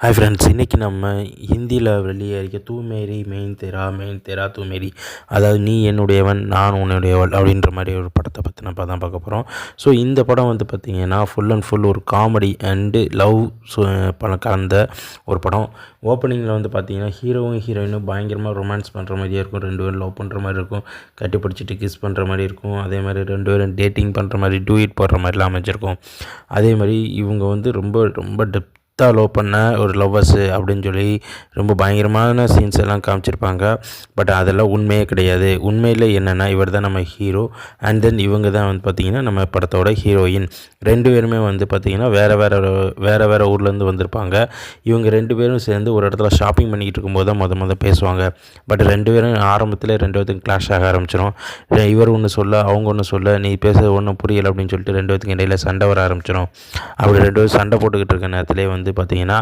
Hi friends, இன்றைக்கி நம்ம ஹிந்தியில் வெளியேறிக்க தூ மேரி மெயின் தெரா தூ மேரி, அதாவது நீ என்னுடையவன் நான் உன்னுடையவள் அப்படின்ற மாதிரி ஒரு படத்தை பற்றி நம்ம தான் பார்க்க போகிறோம். ஸோ இந்த படம் வந்து பார்த்திங்கன்னா ஃபுல் அண்ட் ஃபுல் ஒரு காமெடி அண்டு லவ் கலந்த ஒரு படம். ஓப்பனிங்கில் வந்து பார்த்திங்கன்னா ஹீரோவும் ஹீரோயினும் பயங்கரமாக ரொமான்ஸ் பண்ணுற மாதிரியே இருக்கும். ரெண்டு பேரும் லவ் பண்ணுற மாதிரி இருக்கும், கட்டி பிடிச்சிட்டு கிஸ் பண்ணுற மாதிரி இருக்கும். அதே மாதிரி ரெண்டு பேரும் டேட்டிங் பண்ணுற மாதிரி டூயிட் போடுற மாதிரிலாம் அமைச்சிருக்கும். அதே மாதிரி இவங்க வந்து ரொம்ப ரொம்ப லவ் பண்ண ஒரு லவ்வர்ஸு அப்படின்னு சொல்லி ரொம்ப பயங்கரமான சீன்ஸ் எல்லாம் காமிச்சிருப்பாங்க. பட் அதெல்லாம் உண்மையே கிடையாது. உண்மையில் என்னென்னா இவர் தான் நம்ம ஹீரோ அண்ட் தென் இவங்க தான் வந்து பார்த்திங்கன்னா நம்ம படத்தோட ஹீரோயின். ரெண்டு பேருமே வந்து பார்த்திங்கன்னா வேறு ஊர்லேருந்து வந்திருப்பாங்க. இவங்க ரெண்டு பேரும் சேர்ந்து ஒரு இடத்துல ஷாப்பிங் பண்ணிக்கிட்டு இருக்கும்போது தான் மொதல் பேசுவாங்க. பட் ரெண்டு பேரும் ஆரம்பத்தில் ரெண்டு பேர்த்துக்கும் கிளாஷ் ஆக ஆரம்பிச்சிடும். இவர் ஒன்று சொல்ல அவங்க ஒன்று சொல்ல, நீ பேசுறது ஒன்றும் புரியலை அப்படின்னு சொல்லிட்டு ரெண்டு பேர்த்துக்கு இடையில் சண்டை வர ஆரம்பிச்சிடும். அப்படி ரெண்டு பேரும் சண்டை போட்டுக்கிட்டு இருக்க நேரத்திலே வந்து பார்த்திங்கன்னா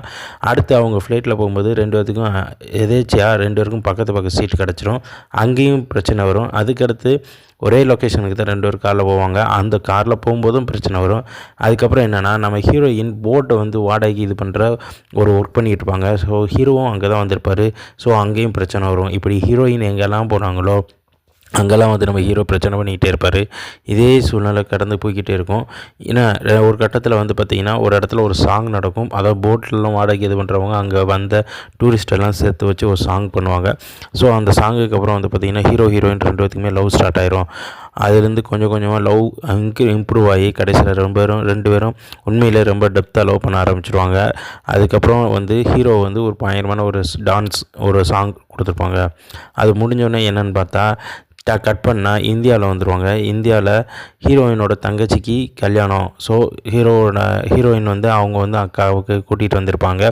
அடுத்து அவங்க ஃப்ளைட்டில் போகும்போது ரெண்டு பேர்த்துக்கும் எதேச்சியாக ரெண்டு பேருக்கும் பக்கத்து சீட் கிடச்சிரும். அங்கேயும் பிரச்சனை வரும். அதுக்கடுத்து ஒரே லொக்கேஷனுக்கு தான் ரெண்டு பேரும் காரில் போவாங்க. அந்த காரில் போகும்போதும் பிரச்சனை வரும். அதுக்கப்புறம் என்னென்னா நம்ம ஹீரோயின் போட்டை வந்து வாடகைக்கு இது பண்ணுற ஒரு ஒர்க் பண்ணிகிட்டு இருப்பாங்க. ஸோ ஹீரோவும் அங்கே தான் வந்திருப்பார். ஸோ அங்கேயும் பிரச்சனை வரும். இப்படி ஹீரோயின் எங்கெல்லாம் போனாங்களோ அங்கெல்லாம் வந்து நம்ம ஹீரோ பிரச்சனை பண்ணிக்கிட்டே இருப்பார். இதே சூழ்நிலை கடந்து போய்கிட்டே இருக்கும். ஏன்னா ஒரு கட்டத்தில் வந்து பார்த்திங்கன்னா ஒரு இடத்துல ஒரு சாங் நடக்கும். அதாவது போட்லலாம் வாடகை இது பண்ணுறவங்க அங்கே வந்த டூரிஸ்டெல்லாம் சேர்த்து வச்சு ஒரு சாங் பண்ணுவாங்க. ஸோ அந்த சாங்குக்கு அப்புறம் வந்து பார்த்திங்கன்னா ஹீரோயின் ரெண்டு பேத்துக்குமே லவ் ஸ்டார்ட் ஆயிரும். அதுலேருந்து கொஞ்சம் கொஞ்சமாக லவ் இம்ப்ரூவ் ஆகி கடைசியில் ரெண்டு பேரும் உண்மையிலே ரொம்ப டெப்த்தாக லவ் பண்ண ஆரம்பிச்சிருவாங்க. அதுக்கப்புறம் வந்து ஹீரோ வந்து ஒரு பயங்கரமான ஒரு டான்ஸ் ஒரு சாங் கொடுத்துருப்பாங்க. அது முடிஞ்சோடனே என்னென்னு பார்த்தா கட் பண்ணால் இந்தியாவில் வந்துடுவாங்க. இந்தியாவில் ஹீரோயினோட தங்கச்சிக்கு கல்யாணம். ஸோ ஹீரோயின் வந்து அவங்க வந்து அக்காவுக்கு கூட்டிகிட்டு வந்திருப்பாங்க.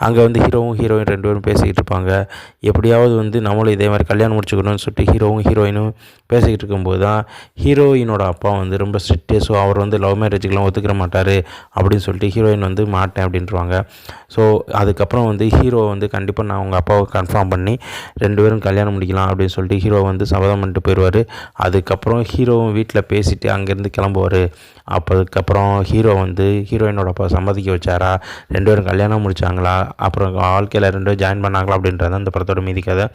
அங்கே வந்து ஹீரோயின் ரெண்டு பேரும் பேசிக்கிட்டு இருப்பாங்க. எப்படியாவது வந்து நம்மளும் இதே மாதிரி கல்யாணம் முடிச்சுக்கணும்னு சொல்லிட்டு ஹீரோயினும் பேசிக்கிட்டு இருக்கும்போது தான் ஹீரோயினோட அப்பா வந்து ரொம்ப ஸ்ட்ரிக்ட்டு. ஸோ அவர் வந்து லவ் மேரேஜுக்கெலாம் ஒத்துக்கிற மாட்டார் அப்படின்னு சொல்லிட்டு ஹீரோயின் வந்து மாட்டேன் அப்படின்ட்டுருவாங்க. ஸோ அதுக்கப்புறம் வந்து ஹீரோ வந்து கண்டிப்பாக நான் அவங்க அப்பாவை கன்ஃபார்ம் பண்ணி ரெண்டு பேரும் கல்யாணம் முடிக்கலாம் அப்படின்னு சொல்லிட்டு ஹீரோ வந்து சபதம் பண்ணிட்டு போயிடுவார். அதுக்கப்புறம் ஹீரோவும் வீட்டில் பேசிவிட்டு அங்கேருந்து கிளம்புவார். அதுக்கப்புறம் ஹீரோ வந்து ஹீரோயினோட அப்பா சம்மதிக்க வச்சாரா, ரெண்டு பேரும் கல்யாணம் முடித்தாங்களா, அப்புறம் வாழ்க்கையில் ரெண்டு பேரும் ஜாயின் பண்ணாங்களா அப்படின்றது அந்த படத்தோட மீதி கதை.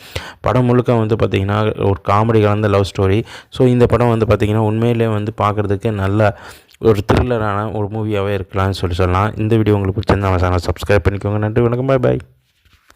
படம் முழுக்க வந்து பார்த்திங்கன்னா ஒரு காமெடி கலந்த லவ் ஸ்டோரி. ஸோ இந்த படம் வந்து பார்த்திங்கன்னா உண்மையிலே வந்து பார்க்குறதுக்கு நல்ல ஒரு த்ரில்லரான ஒரு மூவியாகவே இருக்கலாம்னு சொல்லலாம். இந்த வீடியோ உங்களுக்கு பிடிச்சிருந்தா நம்ம சேனல் சப்ஸ்கிரைப் பண்ணிக்கோங்க. நன்றி, வணக்கம், பாய்.